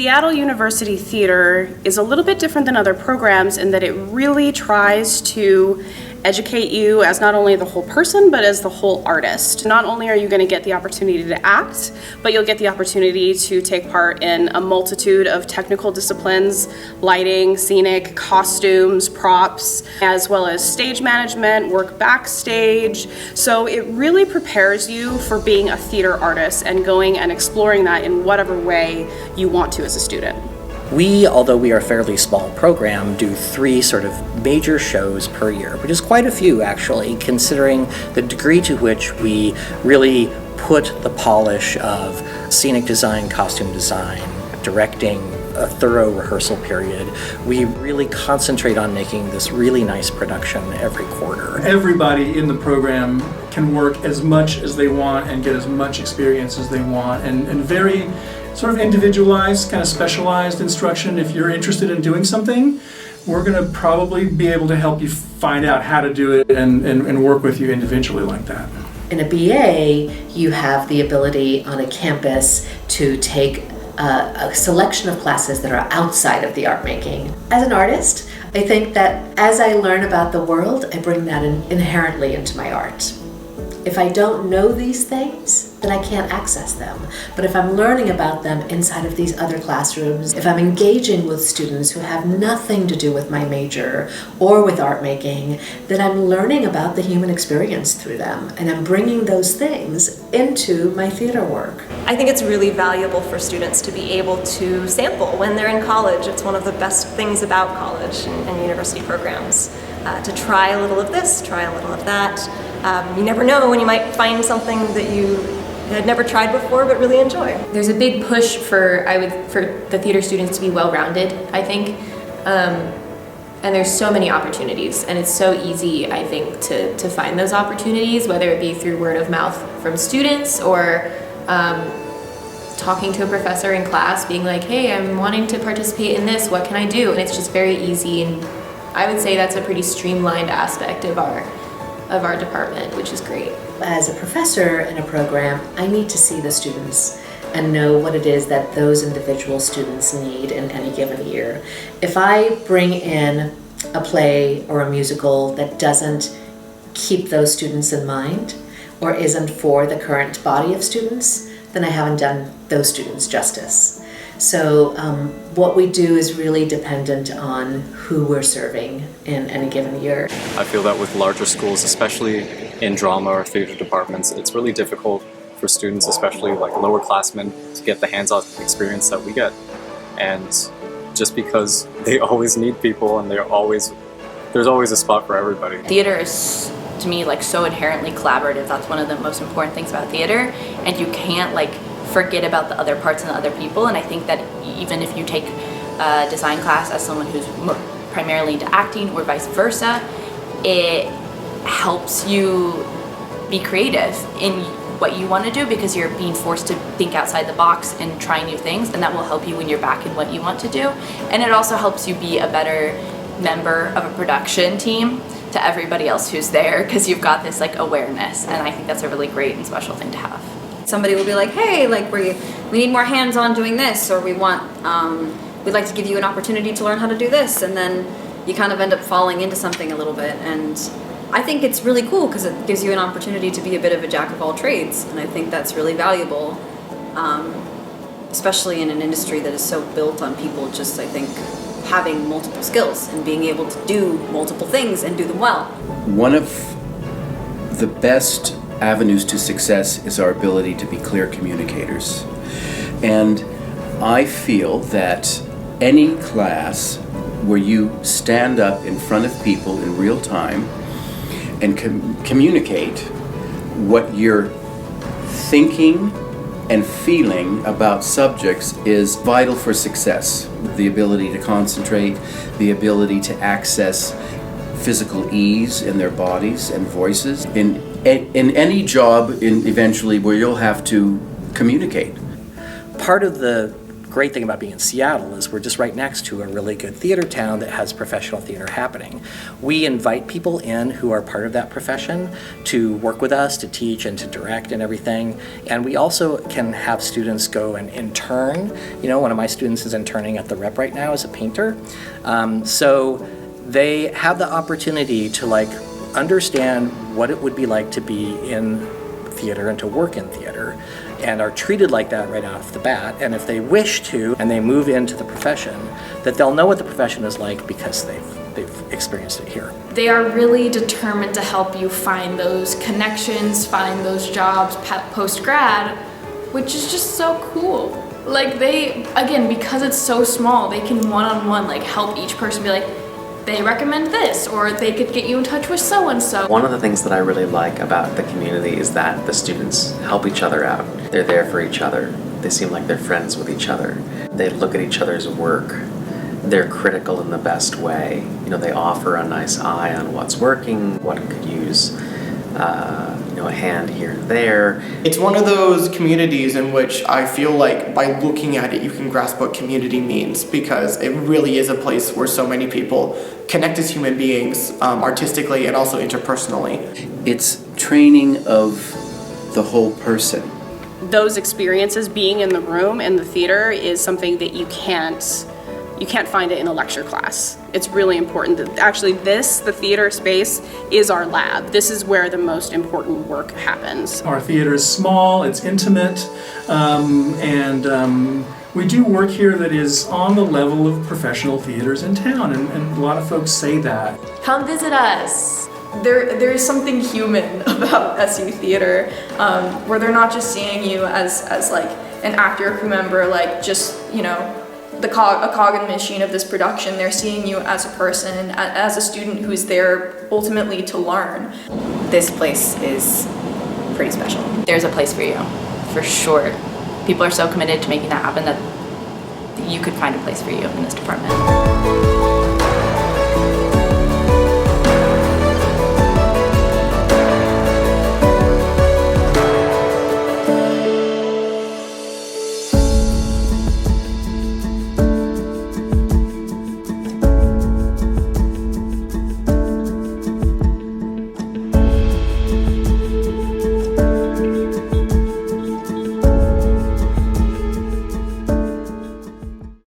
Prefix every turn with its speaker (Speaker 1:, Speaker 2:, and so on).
Speaker 1: Seattle University Theater is a little bit different than other programs in that it really tries to educate you as not only the whole person, but as the whole artist. Not only are you going to get the opportunity to act, but you'll get the opportunity to take part in a multitude of technical disciplines, lighting, scenic, costumes, props, as well as stage management, work backstage. So it really prepares you for being a theater artist and going and exploring that in whatever way you want to as a student.
Speaker 2: We, although we are a fairly small program, do 3 sort of major shows per year, which is quite a few actually, considering the degree to which we really put the polish of scenic design, costume design, directing, a thorough rehearsal period. We really concentrate on making this really nice production every quarter.
Speaker 3: Everybody in the program can work as much as they want and get as much experience as they want, and very sort of individualized, kind of specialized instruction. If you're interested in doing something, we're going to probably be able to help you find out how to do it and work with you individually like that.
Speaker 4: In a BA, you have the ability on a campus to take a selection of classes that are outside of the art making. As an artist, I think that as I learn about the world, I bring that inherently into my art. If I don't know these things, then I can't access them. But if I'm learning about them inside of these other classrooms, if I'm engaging with students who have nothing to do with my major or with art making, then I'm learning about the human experience through them, and I'm bringing those things into my theater work.
Speaker 5: I think it's really valuable for students to be able to sample when they're in college. It's one of the best things about college and university programs, to try a little of this, try a little of that. You never know when you might find something that you had never tried before but really enjoy.
Speaker 6: There's a big push for the theater students to be well-rounded, I think. And there's so many opportunities, and it's so easy, I think, to find those opportunities, whether it be through word of mouth from students or talking to a professor in class, being like, hey, I'm wanting to participate in this, what can I do? And it's just very easy, and I would say that's a pretty streamlined aspect of our department, which is great.
Speaker 4: As a professor in a program, I need to see the students and know what it is that those individual students need in any given year. If I bring in a play or a musical that doesn't keep those students in mind or isn't for the current body of students, then I haven't done those students justice. So what we do is really dependent on who we're serving in any given year.
Speaker 7: I feel that with larger schools, especially in drama or theater departments, it's really difficult for students, especially like lower classmen, to get the hands-on experience that we get. And just because they always need people and there's always a spot for everybody.
Speaker 8: Theater is, to me, like so inherently collaborative. That's one of the most important things about theater, and you can't like forget about the other parts and the other people. And I think that even if you take a design class as someone who's primarily into acting or vice versa, it helps you be creative in what you want to do because you're being forced to think outside the box and try new things, and that will help you when you're back in what you want to do. And it also helps you be a better member of a production team to everybody else who's there because you've got this like awareness, and I think that's a really great and special thing to have.
Speaker 9: Somebody will be like, hey, like we need more hands-on doing this, or we'd like to give you an opportunity to learn how to do this, and then you kind of end up falling into something a little bit. And I think it's really cool because it gives you an opportunity to be a bit of a jack of all trades, and I think that's really valuable, especially in an industry that is so built on people just, I think, having multiple skills and being able to do multiple things and do them well.
Speaker 10: One of the best avenues to success is our ability to be clear communicators. And I feel that any class where you stand up in front of people in real time and communicate what you're thinking and feeling about subjects is vital for success. The ability to concentrate, the ability to access physical ease in their bodies and voices. In any job eventually where you'll have to communicate.
Speaker 2: Part of the great thing about being in Seattle is we're just right next to a really good theater town that has professional theater happening. We invite people in who are part of that profession to work with us, to teach and to direct and everything. And we also can have students go and intern. You know, one of my students is interning at the Rep right now as a painter. So they have the opportunity to like understand what it would be like to be in theater and to work in theater, and are treated like that right off the bat. And if they wish to, and they move into the profession, that they'll know what the profession is like because they've experienced it here.
Speaker 11: They are really determined to help you find those connections, find those jobs post-grad, which is just so cool. Like they, again, because it's so small, they can one-on-one like help each person be like, they recommend this, or they could get you in touch with so-and-so.
Speaker 12: One of the things that I really like about the community is that the students help each other out. They're there for each other. They seem like they're friends with each other. They look at each other's work. They're critical in the best way. You know, they offer a nice eye on what's working, what could use a hand here and there.
Speaker 13: It's one of those communities in which I feel like by looking at it you can grasp what community means, because it really is a place where so many people connect as human beings, artistically and also interpersonally.
Speaker 10: It's training of the whole person.
Speaker 1: Those experiences, being in the room and the theater, is something that you can't find it in a lecture class. It's really important that actually the theater space is our lab. This is where the most important work happens.
Speaker 3: Our theater is small, it's intimate, and we do work here that is on the level of professional theaters in town, and a lot of folks say that.
Speaker 11: Come visit us. There is something human about SU Theater, where they're not just seeing you as like an actor or crew member, like just, you know, a cog in the machine of this production. They're seeing you as a person, as a student who's there ultimately to learn.
Speaker 9: This place is pretty special.
Speaker 8: There's a place for you, for sure. People are so committed to making that happen that you could find a place for you in this department.